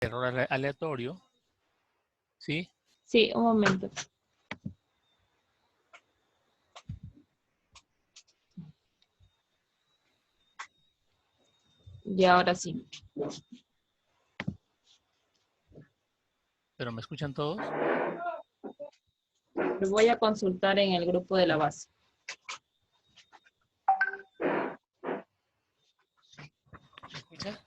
error aleatorio, ¿sí? Sí, un momento. Y ahora sí. ¿Pero me escuchan todos? Lo voy a consultar en el grupo de la base. ¿Me escuchan?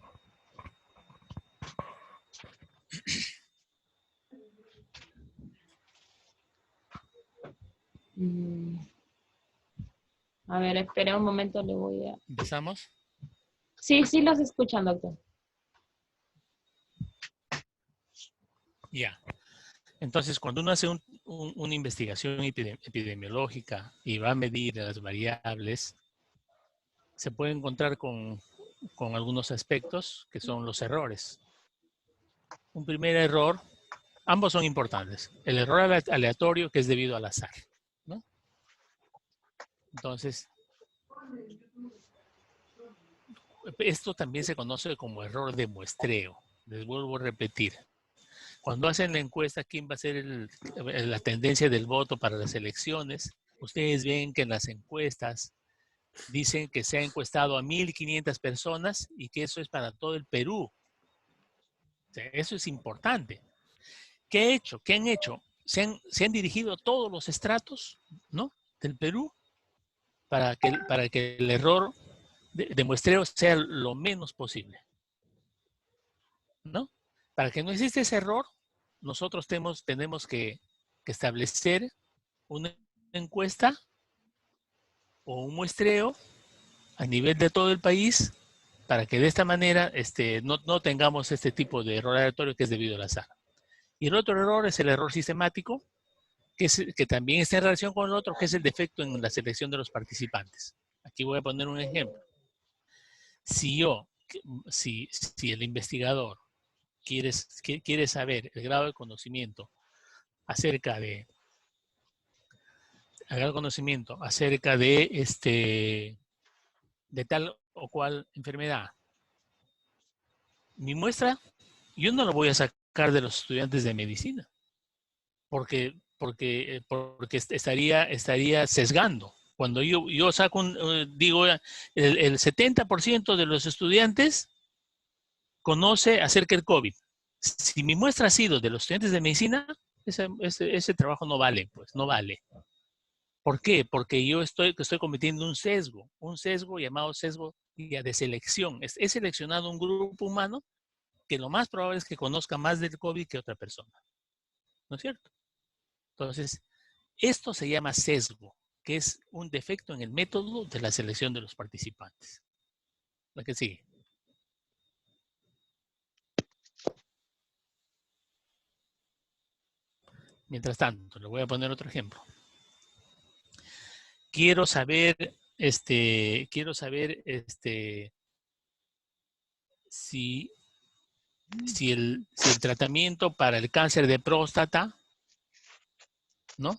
A ver, espere un momento, le voy a... ¿Empezamos? Sí, sí los escuchan, doctor. Ya. Entonces, cuando uno hace una investigación epidemiológica y va a medir las variables, se puede encontrar con algunos aspectos que son los errores. Un primer error, ambos son importantes. El error aleatorio, que es debido al azar, ¿no? Entonces, esto también se conoce como error de muestreo. Les vuelvo a repetir. Cuando hacen la encuesta, ¿quién va a ser la tendencia del voto para las elecciones? Ustedes ven que en las encuestas dicen que se ha encuestado a 1.500 personas y que eso es para todo el Perú. O sea, eso es importante. ¿Qué ha hecho? ¿Qué han hecho? Se han dirigido a todos los estratos, ¿no?, del Perú para que el error de muestreo sea lo menos posible, ¿no? Para que no exista ese error, nosotros tenemos que establecer una encuesta o un muestreo a nivel de todo el país para que de esta manera no tengamos este tipo de error aleatorio que es debido al azar. Y el otro error es el error sistemático, que también está en relación con el otro, que es el defecto en la selección de los participantes. Aquí voy a poner un ejemplo. Si el investigador quiere saber el grado de conocimiento acerca de de tal o cual enfermedad, mi muestra, yo no lo voy a sacar de los estudiantes de medicina, porque estaría sesgando. Cuando yo saco digo, el 70% de los estudiantes conoce acerca del COVID. Si mi muestra ha sido de los estudiantes de medicina, ese trabajo no vale, pues, no vale. ¿Por qué? Porque yo estoy cometiendo un sesgo llamado sesgo de selección. He seleccionado un grupo humano que lo más probable es que conozca más del COVID que otra persona. ¿No es cierto? Entonces, esto se llama sesgo, que es un defecto en el método de la selección de los participantes. La que sigue. Mientras tanto, le voy a poner otro ejemplo. Quiero saber si el tratamiento para el cáncer de próstata, ¿no?,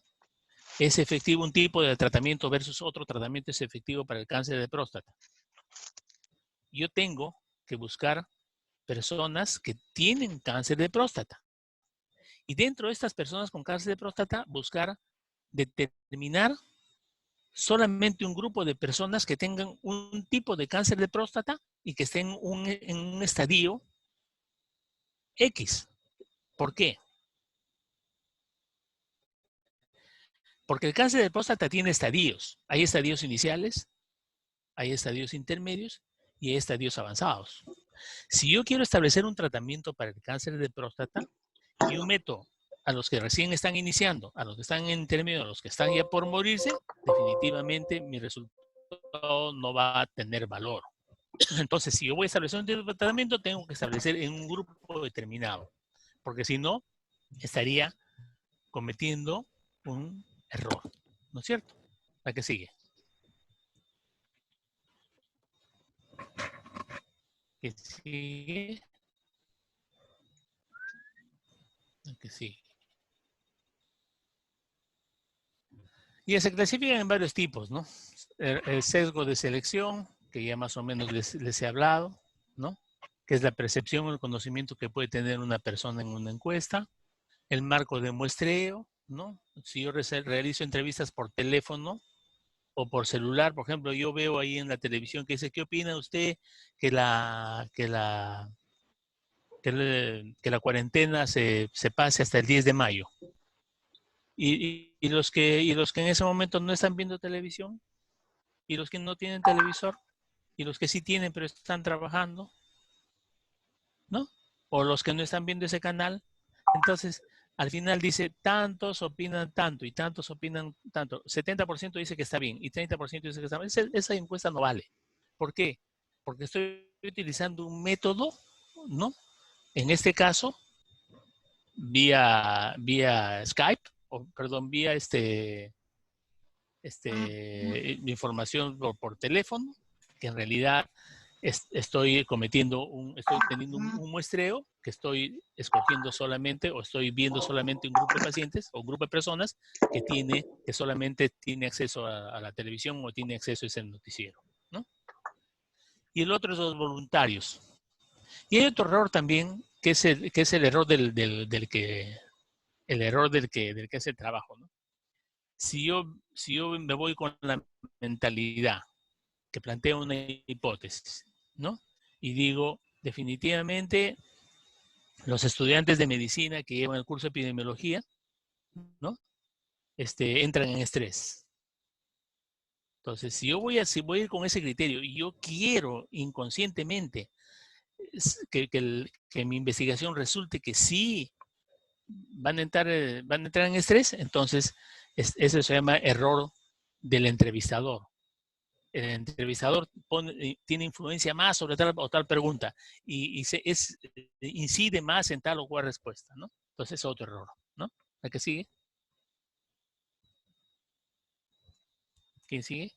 es efectivo, un tipo de tratamiento versus otro tratamiento es efectivo para el cáncer de próstata. Yo tengo que buscar personas que tienen cáncer de próstata. Y dentro de estas personas con cáncer de próstata, buscar determinar solamente un grupo de personas que tengan un tipo de cáncer de próstata y que estén en un estadio X. ¿Por qué? Porque el cáncer de próstata tiene estadios. Hay estadios iniciales, hay estadios intermedios y hay estadios avanzados. Si yo quiero establecer un tratamiento para el cáncer de próstata, yo meto a los que recién están iniciando, a los que están en intermedio, a los que están ya por morirse, definitivamente mi resultado no va a tener valor. Entonces, si yo voy a establecer un tratamiento, tengo que establecer en un grupo determinado, porque si no, estaría cometiendo un error, ¿no es cierto? La que sigue. Que sigue. La que sigue. Y se clasifican en varios tipos, ¿no? El sesgo de selección, que ya más o menos les he hablado, ¿no? que es la percepción o el conocimiento que puede tener una persona en una encuesta, el marco de muestreo, ¿no? Si yo realizo entrevistas por teléfono o por celular, por ejemplo, yo veo ahí en la televisión que dice, ¿qué opina usted que la cuarentena se pase hasta el 10 de mayo? Y los que en ese momento no están viendo televisión, y los que no tienen televisor, y los que sí tienen pero están trabajando, ¿no? O los que no están viendo ese canal. Entonces, al final dice, tantos opinan tanto y tantos opinan tanto. 70% dice que está bien y 30% dice que está mal. Esa encuesta no vale. ¿Por qué? Porque estoy utilizando un método, ¿no? En este caso, vía Skype, o perdón, vía información por teléfono, que en realidad estoy teniendo un muestreo que estoy escogiendo solamente o estoy viendo solamente un grupo de pacientes o un grupo de personas que solamente tiene acceso a la televisión o tiene acceso a ese noticiero, ¿no? Y el otro es los voluntarios. Y hay otro error también, que es el error del que hace el trabajo, ¿no? Si yo me voy con la mentalidad que plantea una hipótesis, ¿no? Y digo, definitivamente, los estudiantes de medicina que llevan el curso de epidemiología, ¿no? Entran en estrés. Entonces, si voy a ir con ese criterio y yo quiero inconscientemente que mi investigación resulte que sí van a entrar en estrés, entonces eso se llama error del entrevistador. El entrevistador tiene influencia más sobre tal o tal pregunta y incide más en tal o cual respuesta, ¿no? Entonces es otro error, ¿no? ¿La que sigue? ¿Quién sigue?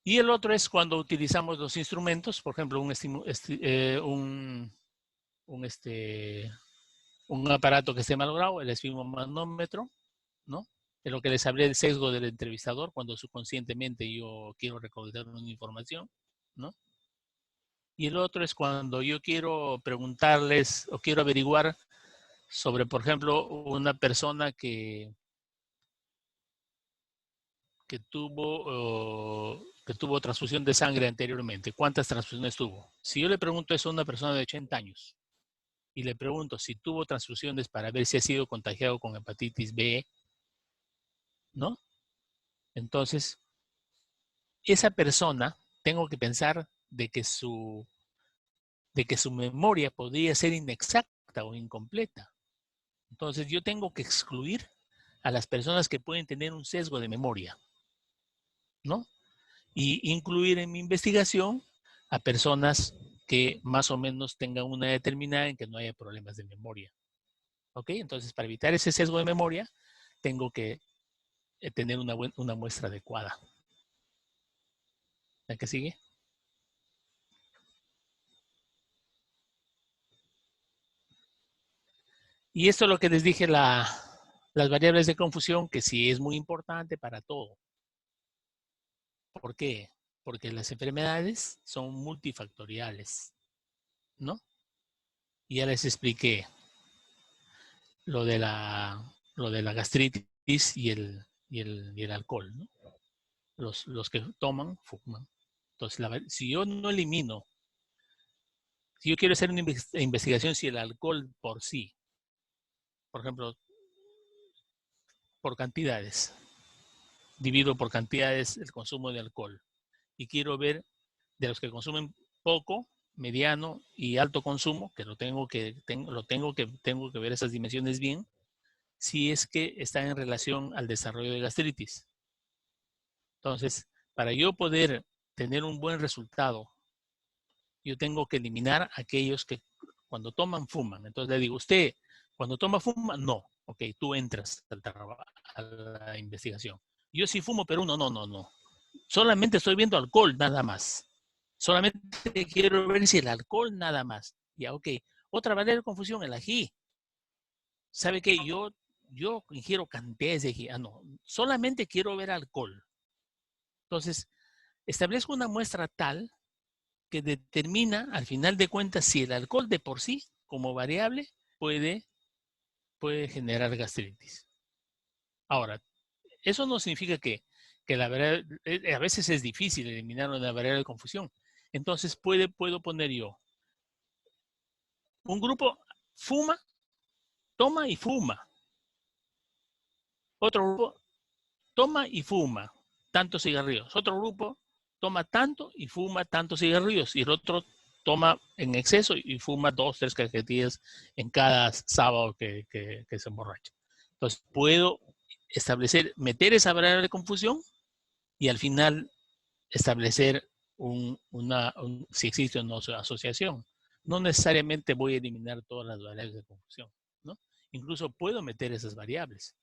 Y el otro es cuando utilizamos los instrumentos, por ejemplo, un aparato que esté malogrado, el esfigmomanómetro, ¿no? De lo que les hablé del sesgo del entrevistador, cuando subconscientemente yo quiero recolectar una información, ¿no? Y el otro es cuando yo quiero preguntarles o quiero averiguar sobre, por ejemplo, una persona que tuvo transfusión de sangre anteriormente. ¿Cuántas transfusiones tuvo? Si yo le pregunto eso a una persona de 80 años y le pregunto si tuvo transfusiones para ver si ha sido contagiado con hepatitis B, ¿no? Entonces, esa persona, tengo que pensar de que su memoria podría ser inexacta o incompleta. Entonces, yo tengo que excluir a las personas que pueden tener un sesgo de memoria, ¿no? Y incluir en mi investigación a personas que más o menos tengan una determinada en que no haya problemas de memoria. ¿Ok? Entonces, para evitar ese sesgo de memoria, tengo que tener una muestra adecuada. ¿La que sigue? Y esto es lo que les dije, las variables de confusión, que sí es muy importante para todo. ¿Por qué? Porque las enfermedades son multifactoriales, ¿no? Y ya les expliqué lo de la gastritis y el alcohol, ¿no? Los que toman, fuman. Entonces, si yo no elimino, si yo quiero hacer una investigación si el alcohol por sí, por ejemplo, por cantidades, divido por cantidades el consumo de alcohol y quiero ver de los que consumen poco, mediano y alto consumo, que tengo que ver esas dimensiones bien, si es que están en relación al desarrollo de gastritis. Entonces, para yo poder tener un buen resultado, yo tengo que eliminar a aquellos que cuando toman, fuman. Entonces le digo, usted, cuando toma, fuma, no. Ok, tú entras a la investigación. Yo sí fumo, pero no. Solamente estoy viendo alcohol, nada más. Solamente quiero ver si el alcohol, nada más. Ya, ok. Otra variable de confusión, el ají. ¿Sabe qué? Yo ingiero cantidades de ají. No. Solamente quiero ver alcohol. Entonces, establezco una muestra tal que determina, al final de cuentas, si el alcohol de por sí, como variable, puede generar gastritis. Ahora, eso no significa que la variable, a veces es difícil eliminar una variable de confusión. Entonces, puedo poner yo, un grupo fuma, toma y fuma. Otro grupo toma y fuma tantos cigarrillos. Otro grupo toma tanto y fuma tantos cigarrillos. Y el otro toma en exceso y fuma 2, 3 cajetillas en cada sábado que se emborracha. Entonces, puedo establecer, meter esa variable de confusión y al final establecer si existe o no asociación. No necesariamente voy a eliminar todas las variables de confusión, ¿no? Incluso puedo meter esas variables,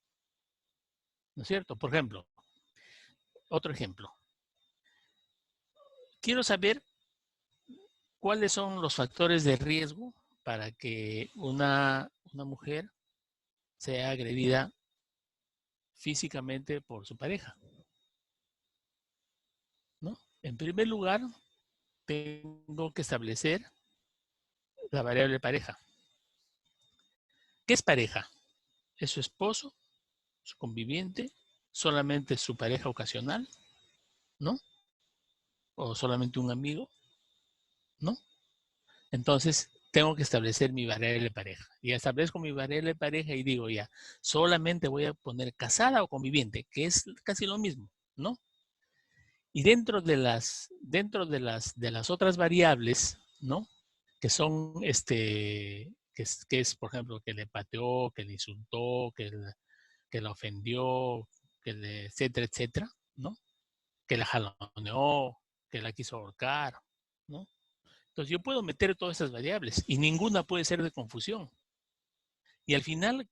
¿no es cierto? Por ejemplo, otro ejemplo. Quiero saber cuáles son los factores de riesgo para que una mujer sea agredida físicamente por su pareja, ¿no? En primer lugar, tengo que establecer la variable pareja. ¿Qué es pareja? ¿Es su esposo, su conviviente, solamente su pareja ocasional, ¿no? ¿O solamente un amigo? ¿No? Entonces, tengo que establecer mi variable pareja. Y establezco mi variable pareja y digo ya, solamente voy a poner casada o conviviente, que es casi lo mismo, ¿no? Y dentro de las otras variables, ¿no? Que son, que es, por ejemplo, que le pateó, que le insultó, que la ofendió, etcétera, etcétera, ¿no? Que la jaloneó, que la quiso ahorcar, ¿no? Entonces yo puedo meter todas esas variables y ninguna puede ser de confusión. Y al final,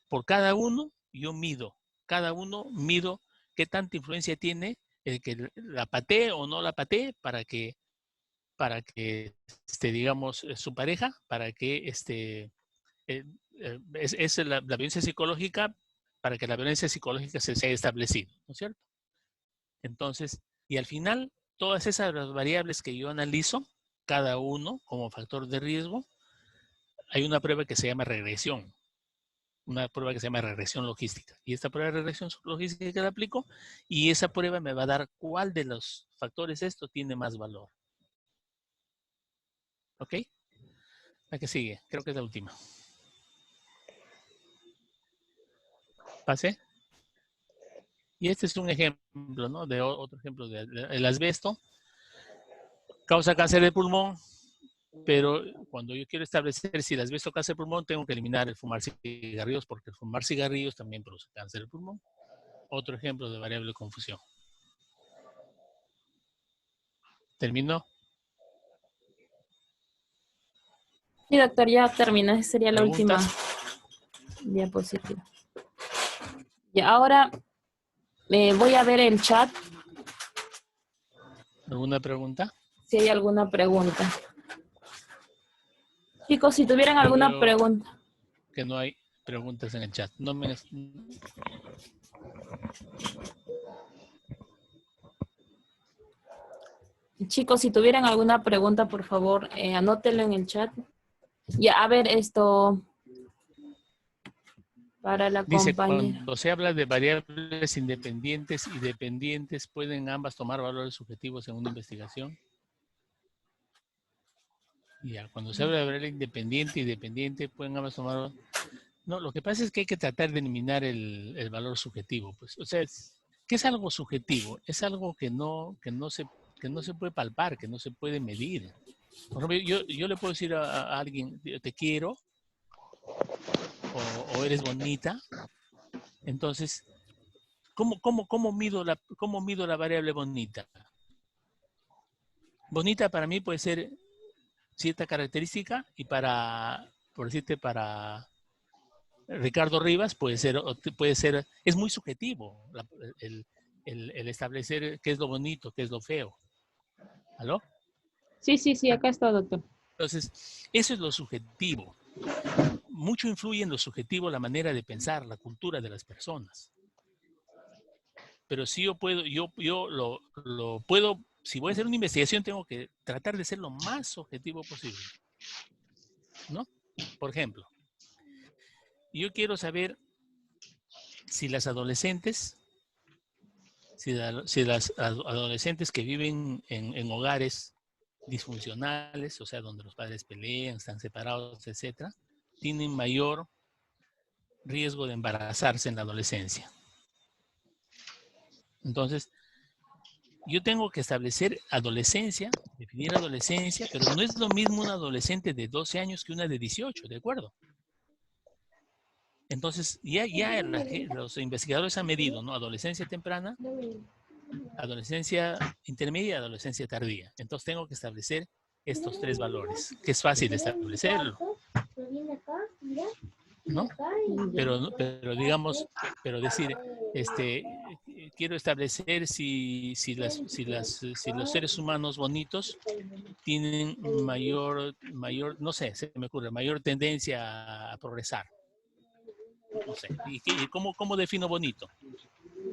por cada uno, yo mido. Cada uno mido qué tanta influencia tiene el que la patee o no la patee digamos, su pareja, para que es la violencia psicológica, para que la violencia psicológica se haya establecido, ¿no es cierto? Entonces, y al final, todas esas variables que yo analizo, cada uno como factor de riesgo, hay una prueba que se llama regresión. Una prueba que se llama regresión logística. Y esta prueba de regresión logística que la aplico, y esa prueba me va a dar cuál de los factores esto tiene más valor. ¿Ok? La que sigue, creo que es la última. ¿Pase? Y este es un ejemplo, ¿no? De otro ejemplo del asbesto. Causa cáncer de pulmón, pero cuando yo quiero establecer si el asbesto causa pulmón, tengo que eliminar el fumar cigarrillos, porque el fumar cigarrillos también produce cáncer de pulmón. Otro ejemplo de variable de confusión. ¿Terminó? Sí, doctor, ya terminó. Esa sería la última ¿Preguntas? diapositiva. Y ahora voy a ver el chat ¿Alguna pregunta? si hay alguna pregunta. Chicos, si tuvieran Yo alguna veo pregunta. que no hay preguntas en el chat. No me... Chicos, si tuvieran alguna pregunta, por favor, anótenlo en el chat. Ya, a ver, esto para la Dice, compañera. cuando se habla de variables independientes y dependientes, ¿pueden ambas tomar valores subjetivos en una investigación? Ya, cuando se habla de variable independiente y dependiente, ¿pueden ambas tomar? No, lo que pasa es que hay que tratar de eliminar el valor subjetivo. Pues, o sea, ¿qué es algo subjetivo? Es algo que no se puede palpar, que no se puede medir. Por ejemplo, yo le puedo decir a alguien, te quiero, o eres bonita. Entonces, ¿cómo mido la variable bonita? Bonita para mí puede ser cierta característica y por decirte, para Ricardo Rivas puede ser, es muy subjetivo el establecer qué es lo bonito, qué es lo feo. ¿Aló? Sí, acá está, doctor. Entonces, eso es lo subjetivo. Mucho influye en lo subjetivo la manera de pensar, la cultura de las personas. pero sí yo puedo, yo lo puedo, si voy a hacer una investigación, tengo que tratar de ser lo más objetivo posible, ¿no? Por ejemplo, yo quiero saber si las adolescentes, si las adolescentes que viven en hogares disfuncionales, o sea, donde los padres pelean, están separados, etcétera, tienen mayor riesgo de embarazarse en la adolescencia. Entonces, yo tengo que establecer adolescencia, definir adolescencia, pero no es lo mismo una adolescente de 12 años que una de 18, ¿de acuerdo? Entonces, ya los investigadores han medido, ¿no? Adolescencia temprana, adolescencia intermedia, adolescencia tardía. Entonces, tengo que establecer estos tres valores, que es fácil establecerlo, ¿no? Pero digamos, pero decir, quiero establecer si los seres humanos bonitos tienen mayor, no sé, se me ocurre, mayor tendencia a progresar. No sé. ¿Y cómo defino bonito?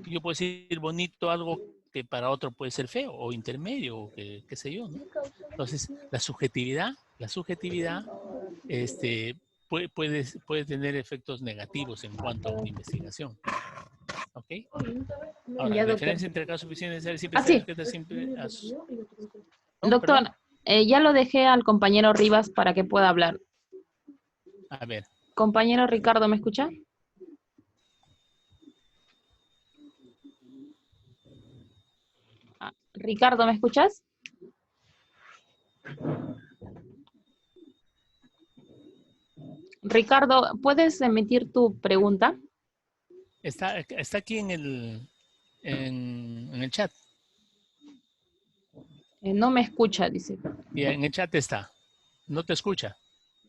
Yo puedo decir bonito algo que para otro puede ser feo o intermedio o qué sé yo, ¿no? Entonces, la subjetividad puede tener efectos negativos en cuanto a una investigación. ¿Ok? Ahora, Ya, la doctor. diferencia entre casos suficientes siempre Sí. sujeta siempre a sus... ¿No? Doctor, ¿Perdón? ya lo dejé al compañero Rivas para que pueda hablar. A ver. Compañero Ricardo, ¿me escucha? Ricardo, ¿me escuchas? Ricardo, ¿puedes emitir tu pregunta? Está aquí en el chat. No me escucha, dice. Y en el chat está. No te escucha.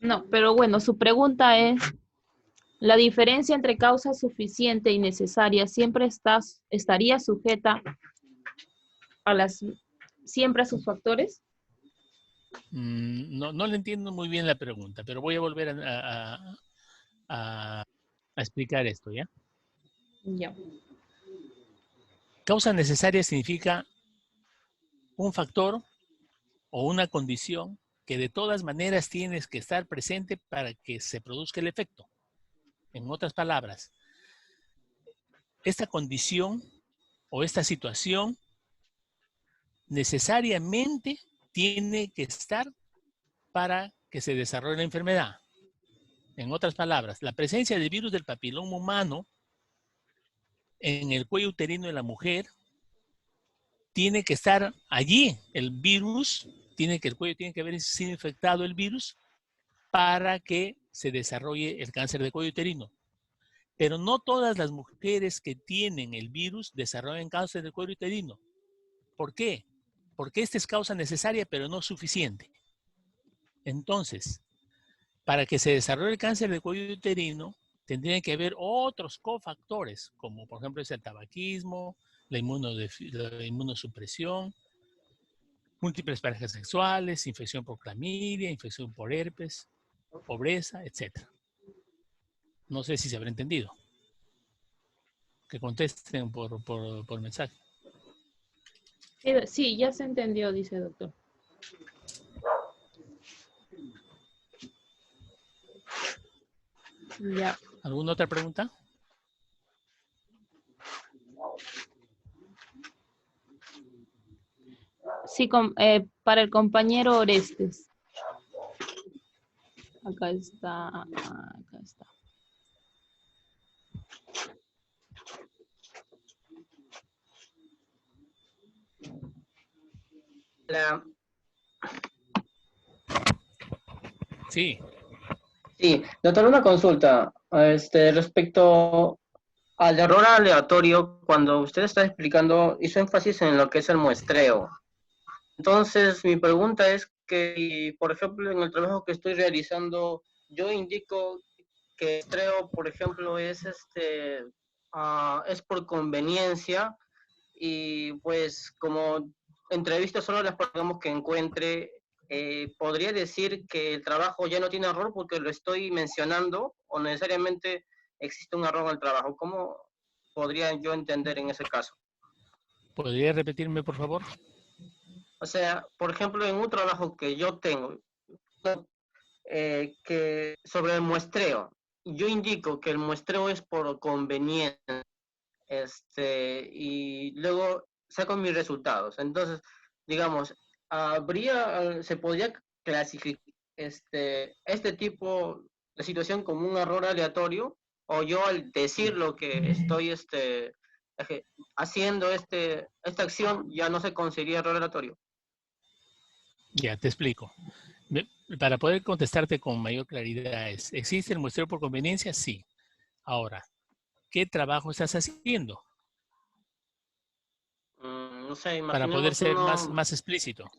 No, pero bueno, su pregunta es, ¿la diferencia entre causa suficiente y necesaria siempre estaría sujeta a siempre a sus factores? No le entiendo muy bien la pregunta, pero voy a volver a explicar esto, ¿ya? Ya. Causa necesaria significa un factor o una condición que de todas maneras tienes que estar presente para que se produzca el efecto. En otras palabras, esta condición o esta situación necesariamente tiene que estar para que se desarrolle la enfermedad. En otras palabras, la presencia del virus del papiloma humano en el cuello uterino de la mujer tiene que estar allí. El virus, el cuello tiene que haber sido infectado el virus para que se desarrolle el cáncer de cuello uterino. Pero no todas las mujeres que tienen el virus desarrollan cáncer de cuello uterino. ¿Por qué? Porque esta es causa necesaria, pero no suficiente. Entonces, para que se desarrolle el cáncer de cuello uterino, tendrían que haber otros cofactores, como por ejemplo el tabaquismo, la inmunosupresión, múltiples parejas sexuales, infección por clamidia, infección por herpes, pobreza, etc. No sé si se habrá entendido. Que contesten por mensaje. Sí, ya se entendió, dice el doctor. Ya. ¿Alguna otra pregunta? Sí, para el compañero Orestes. Acá está, acá está. Hola. Sí. Sí, doctor, una consulta. Respecto al error aleatorio, cuando usted está explicando, hizo énfasis en lo que es el muestreo. Entonces, mi pregunta es que, por ejemplo, en el trabajo que estoy realizando, yo indico que el muestreo, por ejemplo, es por conveniencia y pues como entrevisto solo a las personas que encuentre, podría decir que el trabajo ya no tiene error porque lo estoy mencionando o necesariamente existe un error en el trabajo. ¿Cómo podría yo entender en ese caso? ¿Podría repetirme, por favor? O sea, por ejemplo, en un trabajo que yo tengo, que sobre el muestreo, yo indico que el muestreo es por conveniencia, y luego saco mis resultados. Entonces, digamos, se podría clasificar este tipo de situación como un error aleatorio, o yo al decir lo que estoy haciendo esta acción ya no se consideraría error aleatorio. Ya, te explico. Para poder contestarte con mayor claridad, ¿existe el muestreo por conveniencia? Sí. Ahora, ¿qué trabajo estás haciendo? No sé, Para poder imaginemos ser más explícito.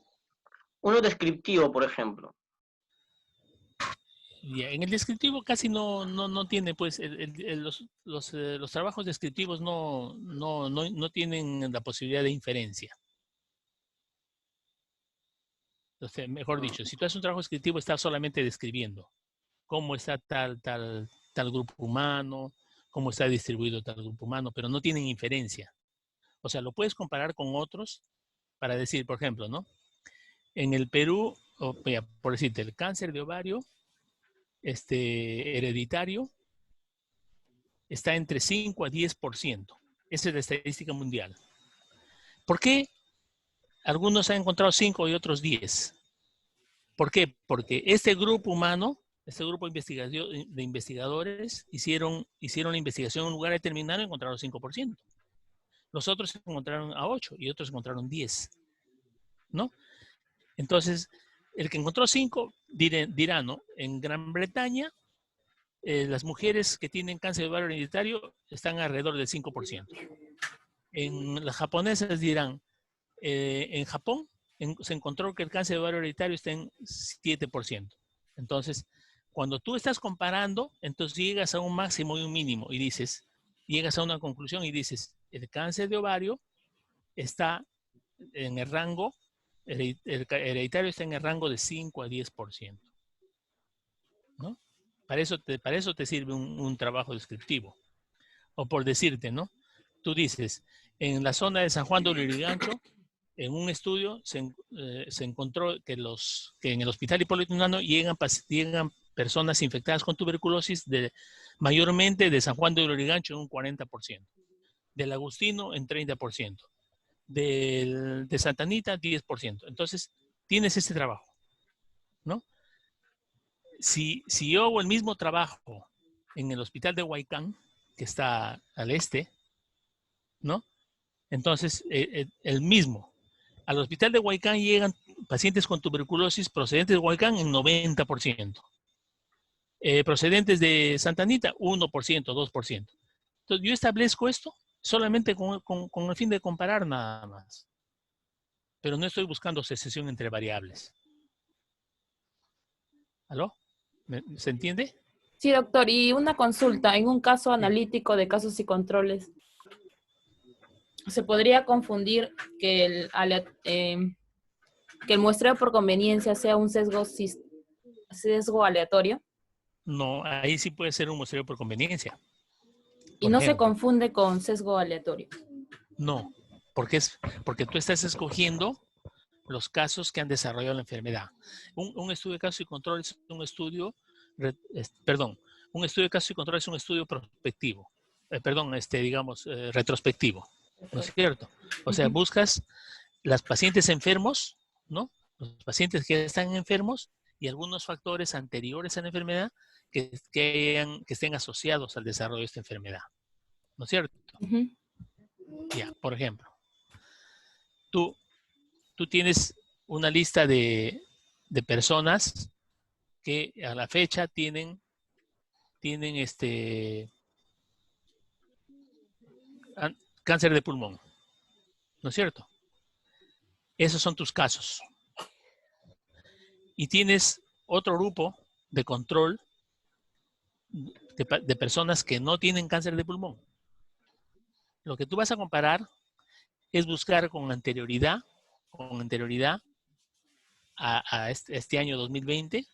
uno descriptivo, por ejemplo. Ya, en el descriptivo casi no tiene, pues, los trabajos descriptivos no tienen la posibilidad de inferencia. Entonces, mejor dicho, si tú haces un trabajo descriptivo, estás solamente describiendo cómo está tal grupo humano, cómo está distribuido tal grupo humano, pero no tienen inferencia. O sea, lo puedes comparar con otros para decir, por ejemplo, ¿no? En el Perú, por decirte, el cáncer de ovario hereditario está entre 5 a 10%. Esa es la estadística mundial. ¿Por qué algunos han encontrado 5 y otros 10? ¿Por qué? Porque este grupo humano, este grupo de investigadores hicieron la investigación en un lugar determinado y encontraron 5%. Los otros encontraron a 8 y otros encontraron 10, ¿no? Entonces, el que encontró 5 dirá, ¿no? En Gran Bretaña, las mujeres que tienen cáncer de ovario hereditario están alrededor del 5%. En las japonesas dirán, en Japón se encontró que el cáncer de ovario hereditario está en 7%. Entonces, cuando tú estás comparando, entonces llegas a un máximo y un mínimo y dices, llegas a una conclusión y dices, el cáncer de ovario está en el rango, el hereditario está en el rango de 5 a 10%, ¿no? Para eso te sirve un trabajo descriptivo. O por decirte, ¿no? Tú dices, en la zona de San Juan de Lurigancho, en un estudio se encontró que en el Hospital Hipólito Unanue llegan personas infectadas con tuberculosis mayormente de San Juan de Lurigancho en un 40%, del Agustino en 30%, de Santa Anita 10%. Entonces, tienes ese trabajo, ¿no? Si yo hago el mismo trabajo en el Hospital de Huaycán, que está al este, ¿no? Entonces, el mismo. Al hospital de Huaycán llegan pacientes con tuberculosis procedentes de Huaycán en 90%. Procedentes de Santa Anita, 1%, 2%. Entonces, yo establezco esto solamente con el fin de comparar nada más. Pero no estoy buscando secesión entre variables. ¿Aló? ¿Se entiende? Sí, doctor. Y una consulta, en un caso Sí. analítico de casos y controles, ¿se podría confundir que el muestreo por conveniencia sea un sesgo aleatorio? No, ahí sí puede ser un muestreo por conveniencia. Y Por no se ejemplo, confunde con sesgo aleatorio. no, porque tú estás escogiendo los casos que han desarrollado la enfermedad. Un estudio de casos y control es un estudio, un estudio de casos y control es un estudio prospectivo, retrospectivo, ¿no es cierto? O sea, buscas las pacientes enfermos, ¿no? Los pacientes que están enfermos y algunos factores anteriores a la enfermedad que estén asociados al desarrollo de esta enfermedad, ¿no es cierto? Ya, por ejemplo, tú tienes una lista de personas que a la fecha tienen cáncer de pulmón, ¿no es cierto? Esos son tus casos. Y tienes otro grupo de control de personas que no tienen cáncer de pulmón. Lo que tú vas a comparar es buscar con anterioridad a este año 2020,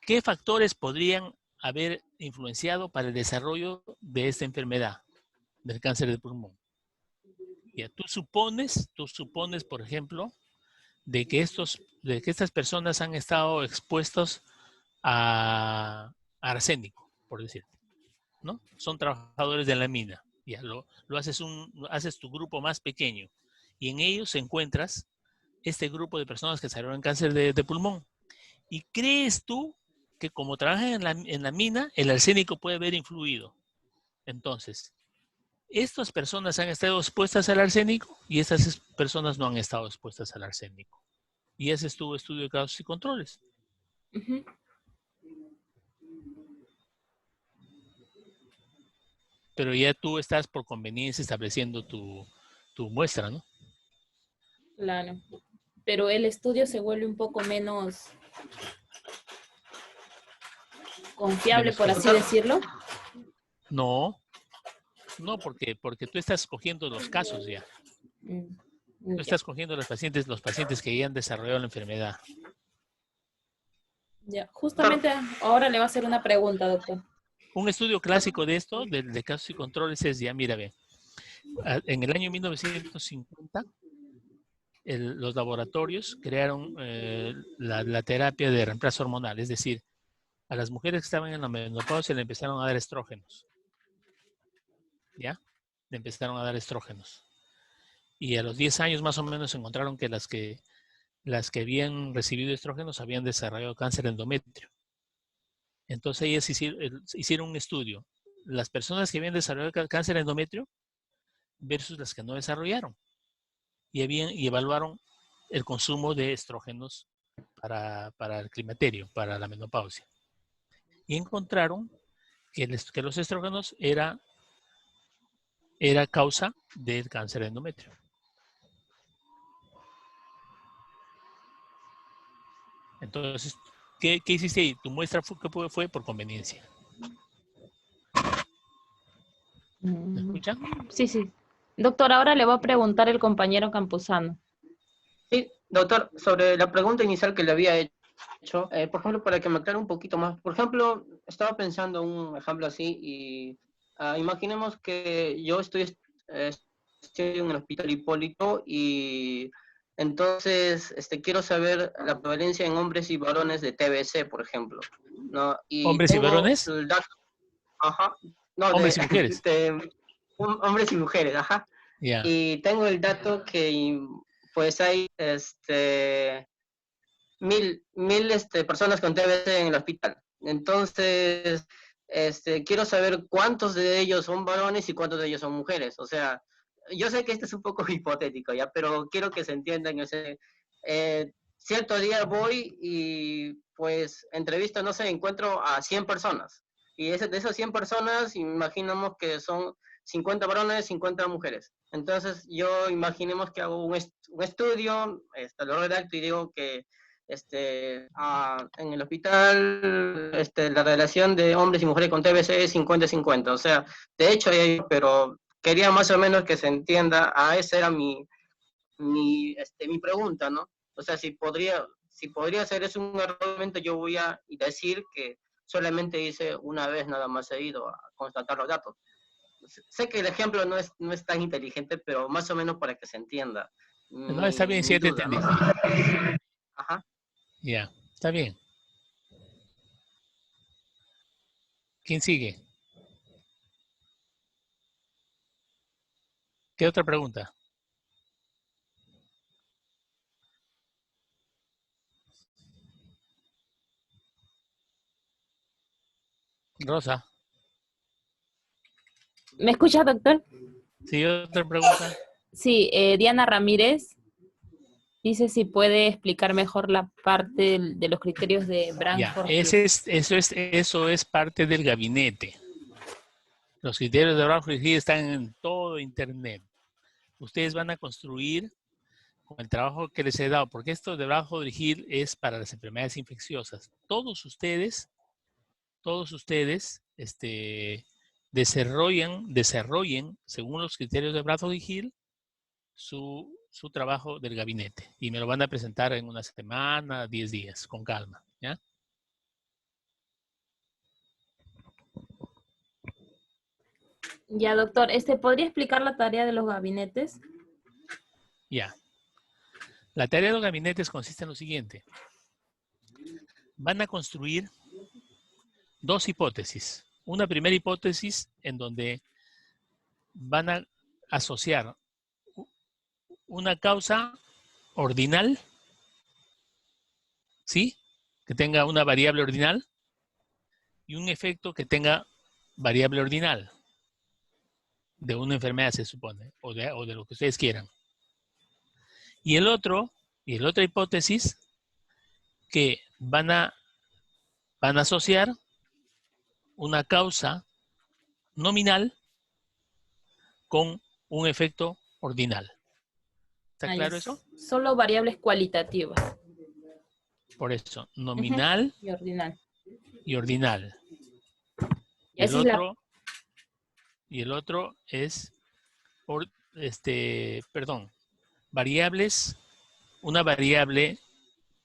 ¿qué factores podrían haber influenciado para el desarrollo de esta enfermedad, del cáncer de pulmón? Ya, tú supones, por ejemplo, de que estas personas han estado expuestos a arsénico, por decir, ¿no? Son trabajadores de la mina. Ya, haces tu grupo más pequeño y en ellos encuentras este grupo de personas que salieron en cáncer de pulmón. ¿Y crees tú que como trabajan en la mina, el arsénico puede haber influido? Entonces, estas personas han estado expuestas al arsénico y estas personas no han estado expuestas al arsénico. Y ese es tu estudio de casos y controles. Ujú. Pero ya tú estás por conveniencia estableciendo tu muestra, ¿no? Claro. Pero el estudio se vuelve un poco menos confiable, Menos por que. así decirlo. No, no, porque tú estás cogiendo los casos ya. Mm, Tú Ya, estás cogiendo los pacientes que ya han desarrollado la enfermedad. ya. Doctor, Justamente ahora le va a hacer una pregunta, doctor. Un estudio clásico de esto, de casos y controles, es ya, mira, ve, en el año 1950, los laboratorios crearon la terapia de reemplazo hormonal, es decir, a las mujeres que estaban en la menopausia le empezaron a dar estrógenos, ¿ya? Le empezaron a dar estrógenos. Y a los 10 años más o menos encontraron que las que habían recibido estrógenos habían desarrollado cáncer de endometrio. Entonces ellas hicieron un estudio. Las personas que habían desarrollado cáncer de endometrio versus las que no desarrollaron. Y evaluaron el consumo de estrógenos para el climaterio, para la menopausia. Y encontraron que los estrógenos era causa del cáncer de endometrio. Entonces, ¿qué hiciste ahí? Tu muestra fue por conveniencia. ¿Me Mm, escuchan? Sí, sí. Doctor, ahora le voy a preguntar el compañero Campuzano. sí, doctor, sobre la pregunta inicial que le había hecho, por ejemplo, para que me aclare un poquito más, por ejemplo, estaba pensando un ejemplo así y imaginemos que yo estoy en el hospital Hipólito y entonces quiero saber la prevalencia en hombres y varones de TBC, por ejemplo, ¿no? Y Hombres y tengo varones, el dato, ajá, no, hombres y mujeres. hombres y mujeres, ajá. Ya. Y tengo el dato que pues hay mil personas con TBC en el hospital. Entonces, quiero saber cuántos de ellos son varones y cuántos de ellos son mujeres. O sea, yo sé que este es un poco hipotético, ¿ya? Pero quiero que se entienda en ese... cierto día voy y pues entrevisto, no sé, encuentro a 100 personas. Y de esas 100 personas, imaginamos que son 50 varones, 50 mujeres. Entonces, yo imaginemos que hago un estudio, lo redacto y digo que en el hospital la relación de hombres y mujeres con TBC es 50-50. O sea, de hecho, pero quería más o menos que se entienda, esa era mi pregunta, ¿no? O sea, si podría ser eso un argumento, yo voy a decir que solamente hice una vez nada más he ido a constatar los datos. Sé que el ejemplo no es tan inteligente, pero más o menos para que se entienda No, está bien, sí, mi ya te duda, entendí. ¿no? Ajá. Ya, está bien. ¿Quién sigue? ¿Qué otra pregunta? Rosa. ¿Me escucha, doctor? ¿Sí, otra pregunta? Sí, Diana Ramírez dice si puede explicar mejor la parte de los criterios de Ya, Branford. eso es parte del gabinete. Los criterios de Branford están en todo Internet. Ustedes van a construir con el trabajo que les he dado, porque esto de Branford Hill es para las enfermedades infecciosas. Todos ustedes, desarrollen, según los criterios de Branford Hill, su trabajo del gabinete. Y me lo van a presentar en una semana, 10 días, con calma. ¿Ya? Ya, doctor, ¿podría explicar la tarea de los gabinetes? Ya. La tarea de los gabinetes consiste en lo siguiente. Van a construir dos hipótesis. Una primera hipótesis en donde van a asociar una causa ordinal, ¿sí? Que tenga una variable ordinal y un efecto que tenga variable ordinal de una enfermedad, se supone, o de lo que ustedes quieran. Y la otra hipótesis que van a asociar una causa nominal con un efecto ordinal. ¿Está claro eso? Solo variables cualitativas. Por eso, nominal y ordinal. y ordinal. Y el otro es, variables, una variable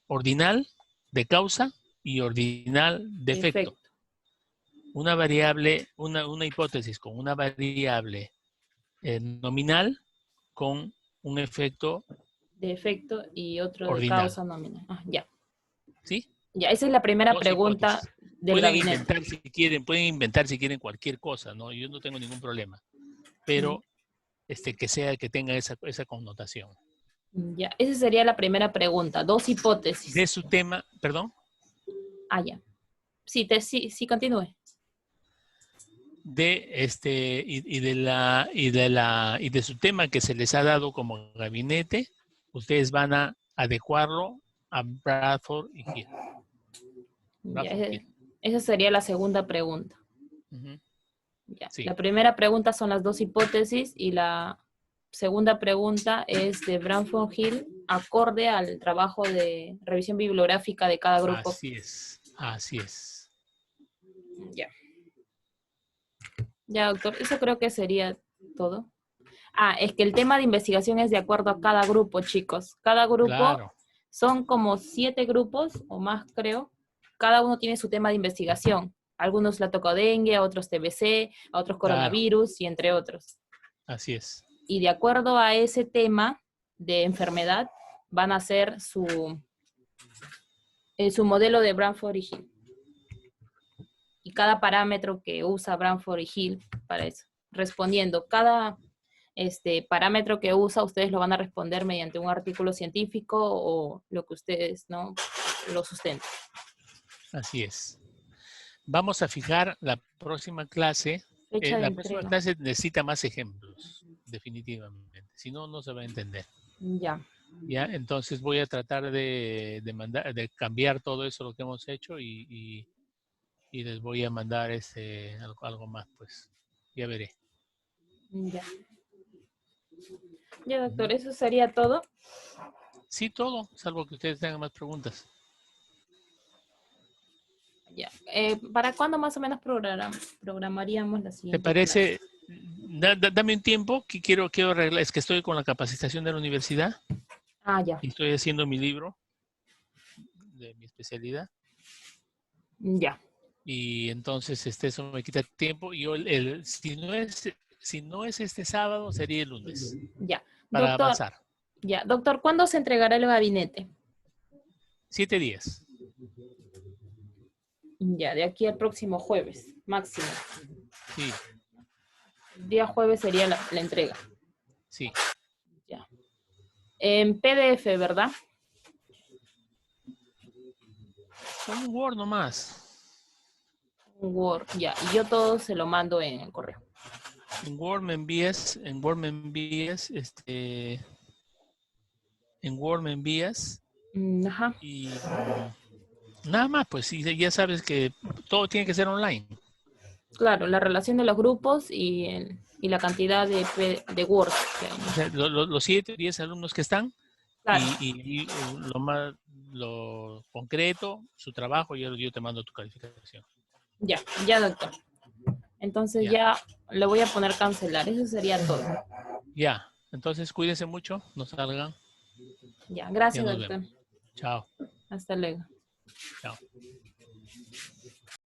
ordinal de causa y ordinal de efecto. Una variable, una hipótesis con una variable nominal con un efecto de efecto y otro ordinal. de causa nominal. Ah, ya. ¿Sí? Ya, esa es la primera Dos pregunta hipótesis. del gabinete. Pueden inventar si quieren cualquier cosa, ¿no? Yo no tengo ningún problema. Pero que tenga esa connotación. Ya, esa sería la primera pregunta. Dos hipótesis. De su tema, perdón. Ah, ya. Sí, sí, continúe. De su tema que se les ha dado como gabinete, ustedes van a adecuarlo a Bradford y Hill. Esa sería la segunda pregunta. Ya. Sí. La primera pregunta son las dos hipótesis y la segunda pregunta es de Bradford Hill acorde al trabajo de revisión bibliográfica de cada grupo. Así es. Ya. Ya, doctor, eso creo que sería todo. Ah, es que el tema de investigación es de acuerdo a cada grupo, chicos. Cada grupo son como 7 grupos o más, creo. Cada uno tiene su tema de investigación. Algunos la tocó dengue, a otros TBC, a otros coronavirus y entre otros. Así es. Y de acuerdo a ese tema de enfermedad, van a hacer su modelo de Bradford y Hill. Y cada parámetro que usa Bradford y Hill para eso. Respondiendo, cada parámetro que usa, ustedes lo van a responder mediante un artículo científico o lo que ustedes no lo sustenten. Así es. Vamos a fijar la próxima clase. La próxima clase necesita más ejemplos, definitivamente. Si no, no se va a entender. Ya. Ya, entonces voy a tratar de cambiar todo eso lo que hemos hecho y les voy a mandar algo más, pues. Ya veré. Ya. Ya, doctor, ¿eso sería todo? Sí, todo, salvo que ustedes tengan más preguntas. Ya. ¿Para cuándo más o menos programaríamos la siguiente ¿Te parece? clase? Dame un tiempo que quiero arreglar. Es que estoy con la capacitación de la universidad. Ah, ya. Y estoy haciendo mi libro de mi especialidad. Ya. Y entonces eso me quita tiempo. Y yo si no es este sábado, sería el lunes. Ya. Para doctor, avanzar. Ya. Doctor, ¿cuándo se entregará el gabinete? 7 días. Ya, de aquí al próximo jueves, máximo. Sí. El día jueves sería la entrega. Sí. Ya. En PDF, ¿verdad? Con un Word nomás. Un Word, ya. Y yo todo se lo mando en el correo. En Word me envías, Ajá. Y nada más, pues sí, ya sabes que todo tiene que ser online. Claro, la relación de los grupos y la cantidad de Word que hay. O sea, los 7 o 10 alumnos que están, Claro. y lo concreto, su trabajo, yo te mando tu calificación. Ya, doctor. Entonces ya le voy a poner cancelar. Eso sería todo. Ya, entonces cuídense mucho, no salgan. Ya, gracias, Ya nos doctor. vemos. Chao. Hasta luego. Chao.